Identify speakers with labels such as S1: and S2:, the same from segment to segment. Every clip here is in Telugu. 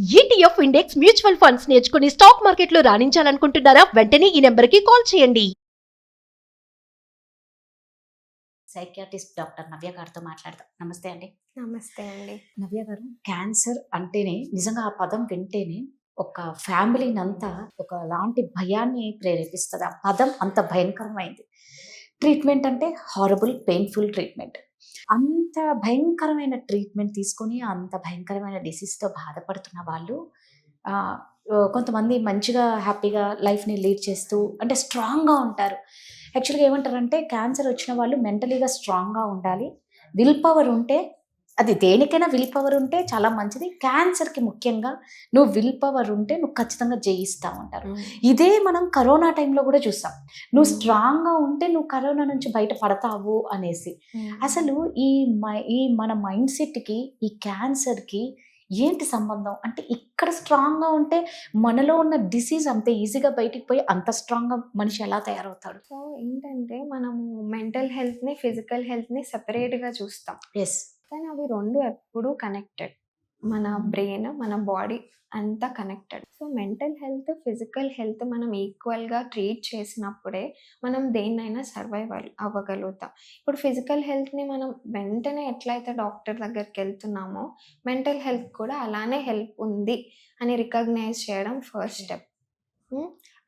S1: ETF ఇండెక్స్ మ్యూచువల్ ఫండ్స్ నేర్చుకుని స్టాక్ మార్కెట్లో రాణించాలనుకుంటున్నారా? వెంటనే ఈ నెంబర్కి కాల్ చేయండి.
S2: సైకియాట్రిస్ట్ డాక్టర్ నవ్య గారితో మాట్లాడదాం. నమస్తే అండి.
S3: నమస్తే అండి.
S2: నవ్య గారు, క్యాన్సర్ అంటేనే నిజంగా ఆ పదం వింటేనే ఒక ఫ్యామిలీని అంతా ఒకలాంటి భయాన్ని ప్రేరేపిస్తుంది. ఆ పదం అంత భయంకరమైంది. ట్రీట్మెంట్ అంటే హారబుల్ పెయిన్ఫుల్ ట్రీట్మెంట్. అంత భయంకరమైన ట్రీట్మెంట్ తీసుకొని అంత భయంకరమైన డిసీజ్తో బాధపడుతున్న వాళ్ళు ఆ, కొంతమంది మంచిగా హ్యాపీగా లైఫ్ని లీడ్ చేస్తూ అంటే స్ట్రాంగ్గా ఉంటారు. యాక్చువల్గా ఏమంటారంటే క్యాన్సర్ వచ్చిన వాళ్ళు మెంటలీగా స్ట్రాంగ్గా ఉండాలి. విల్ పవర్ ఉంటే, అది దేనికైనా విల్ పవర్ ఉంటే చాలా మంచిది. క్యాన్సర్కి ముఖ్యంగా నువ్వు విల్ పవర్ ఉంటే నువ్వు ఖచ్చితంగా జయిస్తావు అంటారు. ఇదే మనం కరోనా టైంలో కూడా చూసాం. నువ్వు స్ట్రాంగ్గా ఉంటే నువ్వు కరోనా నుంచి బయట పడతావు అనేసి. అసలు ఈ మన మైండ్ సెట్కి ఈ క్యాన్సర్కి ఏంటి సంబంధం? అంటే ఇక్కడ స్ట్రాంగ్గా ఉంటే మనలో ఉన్న డిసీజ్ అంత ఈజీగా బయటికి పోయి అంత స్ట్రాంగ్గా మనిషి ఎలా తయారవుతాడు?
S3: సో ఏంటంటే మనము మెంటల్ హెల్త్ని ఫిజికల్ హెల్త్ని సెపరేట్గా చూస్తాం,
S2: ఎస్.
S3: కానీ అవి రెండు ఎప్పుడూ కనెక్టెడ్. మన బ్రెయిన్ మన బాడీ అంతా connected. So mental health physical health మనం ఈక్వల్గా ట్రీట్ చేసినప్పుడే మనం దేన్నైనా సర్వైవ్ అవ్వగలుగుతాం. ఇప్పుడు ఫిజికల్ హెల్త్ని మనం వెంటనే ఎట్లయితే డాక్టర్ దగ్గరికి వెళ్తున్నామో మెంటల్ హెల్త్ కూడా అలానే హెల్ప్ ఉంది అని రికగ్నైజ్ చేయడం first step.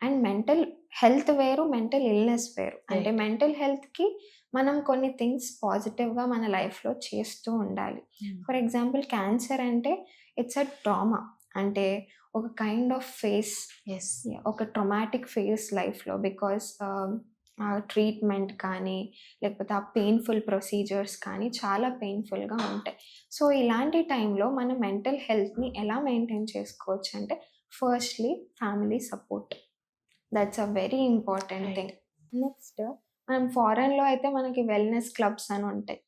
S3: And mental health వేరు, మెంటల్ ఇల్నెస్ వేరు. అంటే మెంటల్ హెల్త్కి మనం కొన్ని థింగ్స్ పాజిటివ్గా మన లైఫ్లో చేస్తూ ఉండాలి. ఫర్ ఎగ్జాంపుల్ క్యాన్సర్ అంటే ఇట్స్ అ ట్రామా, అంటే ఒక కైండ్ ఆఫ్ ఫేస్, ఒక ట్రొమాటిక్ ఫేస్ లైఫ్లో. బికాస్ ట్రీట్మెంట్ కానీ లేకపోతే ఆ పెయిన్ఫుల్ ప్రొసీజర్స్ కానీ చాలా పెయిన్ఫుల్గా ఉంటాయి. సో ఇలాంటి టైంలో మనం మెంటల్ హెల్త్ని ఎలా మెయింటైన్ చేసుకోవచ్చు అంటే firstly family support. That's a very important thing. Next మనం ఫారెన్లో అయితే మనకి వెల్నెస్ క్లబ్స్ అని ఉంటాయి,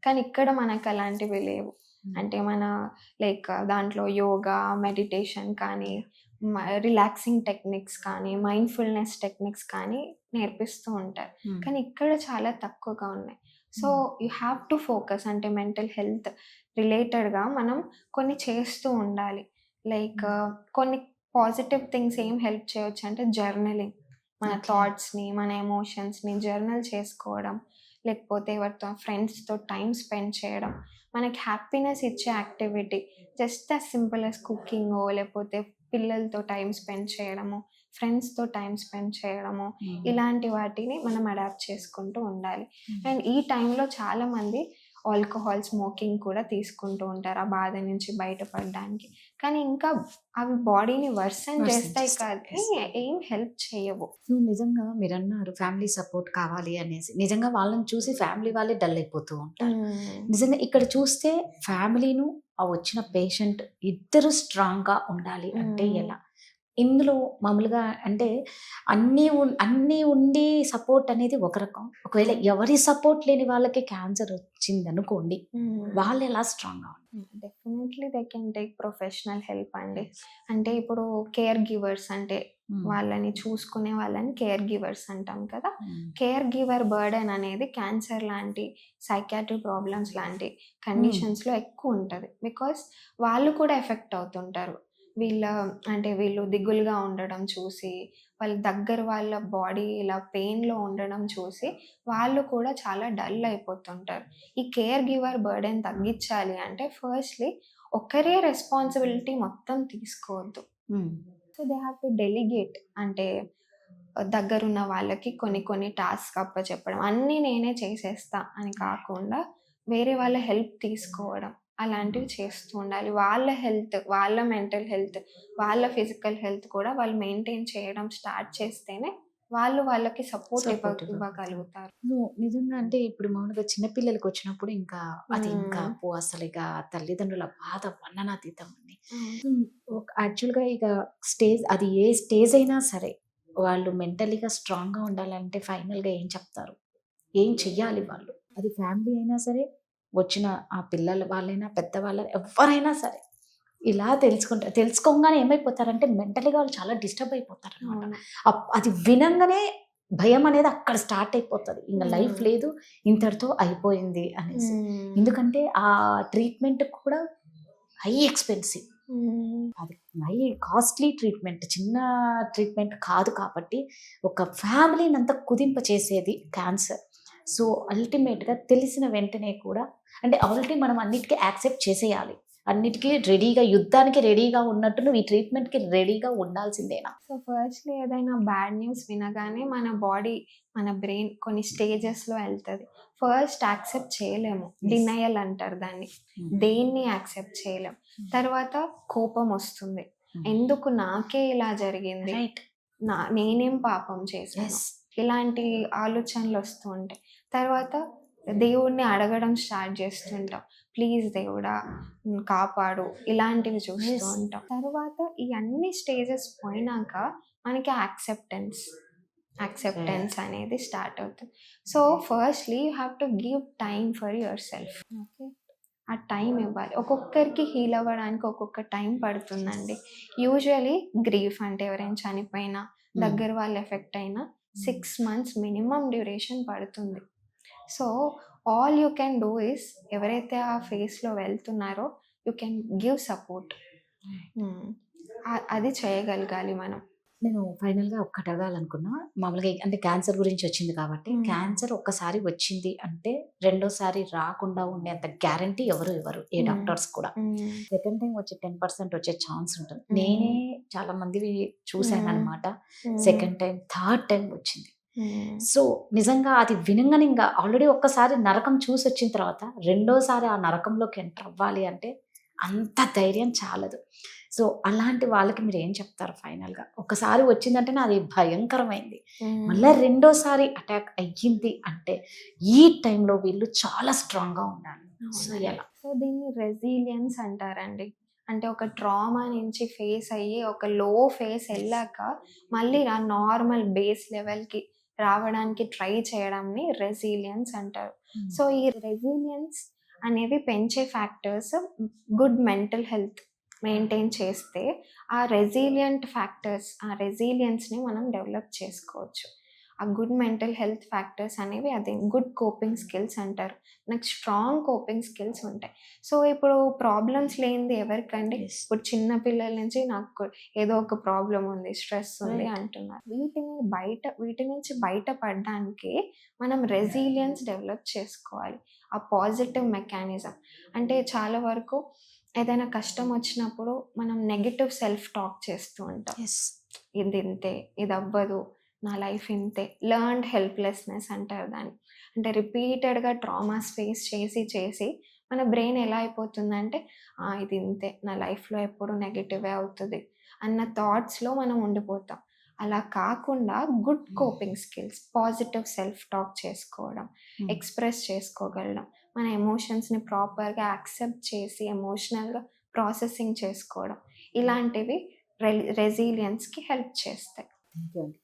S3: కానీ ఇక్కడ మనకు అలాంటివి లేవు. అంటే మన లైక్ దాంట్లో యోగా, మెడిటేషన్ కానీ రిలాక్సింగ్ టెక్నిక్స్ కానీ మైండ్ఫుల్నెస్ టెక్నిక్స్ కానీ నేర్పిస్తూ ఉంటారు, కానీ ఇక్కడ చాలా తక్కువగా ఉన్నాయి. So you have to focus, అంటే మెంటల్ హెల్త్ రిలేటెడ్గా మనం కొన్ని చేస్తూ ఉండాలి. లైక్ కొన్ని పాజిటివ్ థింగ్స్ ఏం హెల్ప్ చేయవచ్చు అంటే జర్నలింగ్, మన థాట్స్ని మన ఎమోషన్స్ని జర్నల్ చేసుకోవడం, లేకపోతే ఎవరితో ఫ్రెండ్స్తో టైం స్పెండ్ చేయడం, మనకి హ్యాపీనెస్ ఇచ్చే activity just as simple as కుకింగో, లేకపోతే పిల్లలతో టైం స్పెండ్ చేయడము, ఫ్రెండ్స్తో టైం స్పెండ్ చేయడము, ఇలాంటి వాటిని మనం అడాప్ట్ చేసుకుంటూ ఉండాలి. అండ్ ఈ టైంలో చాలామంది ఆల్కహాల్, స్మోకింగ్ కూడా తీసుకుంటూ ఉంటారు ఆ బాధ నుంచి బయటపడడానికి, కానీ ఇంకా అవి బాడీని వర్సన్ చేస్తాయి కానీ ఏం హెల్ప్ చేయవు.
S2: సో నిజంగా మీరు అన్నారు ఫ్యామిలీ సపోర్ట్ కావాలి అనేసి. నిజంగా వాళ్ళని చూసి ఫ్యామిలీ వాళ్ళే డల్ అయిపోతూ ఉంటారు. నిజంగా ఇక్కడ చూస్తే ఫ్యామిలీను ఆ వచ్చిన పేషెంట్ ఇద్దరు స్ట్రాంగ్గా ఉండాలి అంటే ఎలా? ఇందులో మామూలుగా అంటే అన్నీ ఉండి సపోర్ట్ అనేది ఒక రకం. ఒకవేళ ఎవరి సపోర్ట్ లేని వాళ్ళకి క్యాన్సర్ వచ్చింది అనుకోండి, వాళ్ళు ఎలా స్ట్రాంగ్గా ఉంటారు?
S3: Definitely they can take professional help అండి. అంటే ఇప్పుడు కేర్ గివర్స్, అంటే వాళ్ళని చూసుకునే వాళ్ళని కేర్ గివర్స్ అంటాం కదా. కేర్ గివర్ బర్డెన్ అనేది క్యాన్సర్ లాంటి సైకాట్రిక్ ప్రాబ్లమ్స్ లాంటి కండిషన్స్లో ఎక్కువ ఉంటుంది. బికాస్ వాళ్ళు కూడా ఎఫెక్ట్ అవుతుంటారు. వీళ్ళు దిగులుగా ఉండడం చూసి, వాళ్ళ దగ్గర వాళ్ళ బాడీ ఇలా పెయిన్లో ఉండడం చూసి వాళ్ళు కూడా చాలా డల్ అయిపోతుంటారు. ఈ కేర్ గివర్ బర్డెన్ తగ్గించాలి అంటే ఫస్ట్లీ ఒకరే రెస్పాన్సిబిలిటీ మొత్తం తీసుకోవద్దు. So they have to delegate, అంటే దగ్గరున్న వాళ్ళకి కొన్ని టాస్క్ అప్పచెప్పడం, అన్నీ నేనే చేసేస్తా అని కాకుండా వేరే వాళ్ళ హెల్ప్ తీసుకోవడం, అలాంటివి చేస్తూ ఉండాలి. వాళ్ళ హెల్త్, వాళ్ళ మెంటల్ హెల్త్, వాళ్ళ ఫిజికల్ హెల్త్ కూడా వాళ్ళు మెయింటైన్ చేయడం స్టార్ట్ చేస్తేనే వాళ్ళకి సపోర్ట్ ఇవ్వగలుగుతారు.
S2: నిజంగా అంటే ఇప్పుడు మామూలుగా చిన్నపిల్లలకి వచ్చినప్పుడు ఇంకా అది ఇంకా అసలు ఇక తల్లిదండ్రుల బాధ వర్ణనాతీతం అండి. యాక్చువల్గా ఇక స్టేజ్, అది ఏ స్టేజ్ అయినా సరే వాళ్ళు మెంటలీగా స్ట్రాంగ్గా ఉండాలంటే ఫైనల్గా ఏం చెప్తారు? ఏం చెయ్యాలి వాళ్ళు? అది ఫ్యామిలీ అయినా సరే, వచ్చిన ఆ పిల్లల వాళ్ళైనా పెద్దవాళ్ళైనా ఎవరైనా సరే ఇలా తెలుసుకోగానే ఏమైపోతారంటే మెంటలీగా వాళ్ళు చాలా డిస్టర్బ్ అయిపోతారు అనమాట. అది వినంగానే భయం అనేది అక్కడ స్టార్ట్ అయిపోతుంది. ఇంకా లైఫ్ లేదు, ఇంతటితో అయిపోయింది అనేసి. ఎందుకంటే ఆ ట్రీట్మెంట్ కూడా హై ఎక్స్పెన్సివ్. అది హై కాస్ట్లీ ట్రీట్మెంట్, చిన్న ట్రీట్మెంట్ కాదు కాబట్టి ఒక ఫ్యామిలీని అంతా కుదింప చేసేది క్యాన్సర్. సో అల్టిమేట్గా తెలిసిన వెంటనే కూడా అంటే ఆల్రెడీ మనం అన్నిటికీ యాక్సెప్ట్ చేసేయాలి, అన్నిటికీ రెడీగా, యుద్ధానికి రెడీగా ఉన్నట్టు నువ్వు ఈ ట్రీట్మెంట్కి రెడీగా ఉండాల్సిందేనా.
S3: సో ఫస్ట్‌లీ ఏదైనా బ్యాడ్ న్యూస్ వినగానే మన బాడీ, మన బ్రెయిన్ కొన్ని స్టేజెస్‌లో ఎళ్తది. ఫస్ట్ యాక్సెప్ట్ చేయలేము. డినయల్ అంటారు దాన్ని. దేన్ని యాక్సెప్ట్ చేయలేం. తర్వాత కోపం వస్తుంది. ఎందుకు నాకే ఇలా జరిగింది?
S2: రైట్.
S3: నేనేం పాపం చేశాను? ఇలాంటి ఆలోచనలు వస్తూ ఉంటాయి. తర్వాత దేవుడిని అడగడం స్టార్ట్ చేస్తుంటాం. ప్లీజ్ దేవుడా కాపాడు, ఇలాంటివి చూస్తూ
S2: Yes.
S3: ఉంటాం. తర్వాత ఈ అన్ని స్టేజెస్ పోయినాక మనకి యాక్సెప్టెన్స్ అనేది స్టార్ట్ అవుతుంది. So firstly you have to give time for your self. Okay, ఆ టైం ఇవ్వాలి. ఒక్కొక్కరికి హీల్ అవ్వడానికి ఒక్కొక్క టైం పడుతుందండి. యూజువలీ గ్రీఫ్ అంటే ఎవరైనా చనిపోయినా, దగ్గర వాళ్ళు ఎఫెక్ట్ అయినా 6 months మినిమం డ్యూరేషన్ పడుతుంది. So all you can do is, ఎవరైతే ఆ ఫేస్లో వెళ్తున్నారో యూ కెన్ గివ్ సపోర్ట్. అది చేయగలగాలి మనం.
S2: నేను ఫైనల్గా ఒక్కటి అడగాలనుకున్నా, మామూలుగా అంటే క్యాన్సర్ గురించి వచ్చింది కాబట్టి, క్యాన్సర్ ఒక్కసారి వచ్చింది అంటే రెండోసారి రాకుండా ఉండేంత గ్యారంటీ ఎవరు ఏ డాక్టర్స్ కూడా. సెకండ్ టైం వచ్చి 10% వచ్చే ఛాన్స్ ఉంటుంది. నేనే చాలా మంది చూశాను అనమాట. సెకండ్ టైం, థర్డ్ టైం వచ్చింది. సో నిజంగా అది వినంగానే ఇంకా ఆల్రెడీ ఒక్కసారి నరకం చూసి వచ్చిన తర్వాత రెండోసారి ఆ నరకంలోకి ఎంటర్ అవ్వాలి అంటే అంత ధైర్యం చాలదు. సో అలాంటి వాళ్ళకి మీరు ఏం చెప్తారు ఫైనల్గా? ఒకసారి వచ్చిందంటేనే అది భయంకరమైంది, మళ్ళీ రెండోసారి అటాక్ అయ్యింది అంటే ఈ టైంలో వీళ్ళు చాలా స్ట్రాంగ్గా ఉండాలి. సో ఎలా?
S3: సో దీన్ని రెసిలియన్స్ అంటారండి. అంటే ఒక ట్రామా నుంచి ఫేస్ అయ్యి ఒక లో ఫేస్ వెళ్ళాక మళ్ళీ ఆ నార్మల్ బేస్ లెవెల్కి రావడానికి ట్రై చేయడాన్ని రెసిలియన్స్ అంటారు. సో ఈ రెసిలియన్స్ అనేవి పెంచే factors good mental health maintain చేస్తే ఆ రెసిలియంట్ ఫ్యాక్టర్స్, ఆ రెసిలియన్స్ని మనం డెవలప్ చేసుకోవచ్చు. ఆ గుడ్ మెంటల్ హెల్త్ ఫ్యాక్టర్స్ అనేవి అదే గుడ్ కోపింగ్ స్కిల్స్ అంటారు. నాకు స్ట్రాంగ్ కోపింగ్ స్కిల్స్ ఉంటాయి. సో ఇప్పుడు ప్రాబ్లమ్స్ లేనిది ఎవరికండి? ఇప్పుడు చిన్న పిల్లల నుంచి నాకు ఏదో ఒక ప్రాబ్లం ఉంది, స్ట్రెస్ ఉంది అంటున్నారు. వీటి నుంచి బయటపడడానికి మనం రెసిలియన్స్ డెవలప్ చేసుకోవాలి. ఆ పాజిటివ్ మెకానిజం అంటే చాలా వరకు ఏదైనా కష్టం వచ్చినప్పుడు మనం నెగిటివ్ సెల్ఫ్ టాక్ చేస్తూ ఉంటాం. ఇది ఇంతే, ఇది అవ్వదు, నా లైఫ్ ఇంతే. లెర్న్డ్ హెల్ప్లెస్నెస్ అంటారు దాన్ని. అంటే రిపీటెడ్గా ట్రామాస్ ఫేస్ చేసి మన బ్రెయిన్ ఎలా అయిపోతుందంటే ఇది ఇంతే, నా లైఫ్లో ఎప్పుడు నెగిటివే అవుతుంది అన్న థాట్స్లో మనం ఉండిపోతాం. అలా కాకుండా good coping skills, positive self talk చేసుకోవడం, ఎక్స్ప్రెస్ చేసుకోగలడం, మన ఎమోషన్స్ని ప్రాపర్గా యాక్సెప్ట్ చేసి ఎమోషనల్గా ప్రాసెసింగ్ చేసుకోవడం, ఇలాంటివి రెసిలియన్స్కి హెల్ప్ చేస్తాయి.
S2: థ్యాంక్ యూ అండి.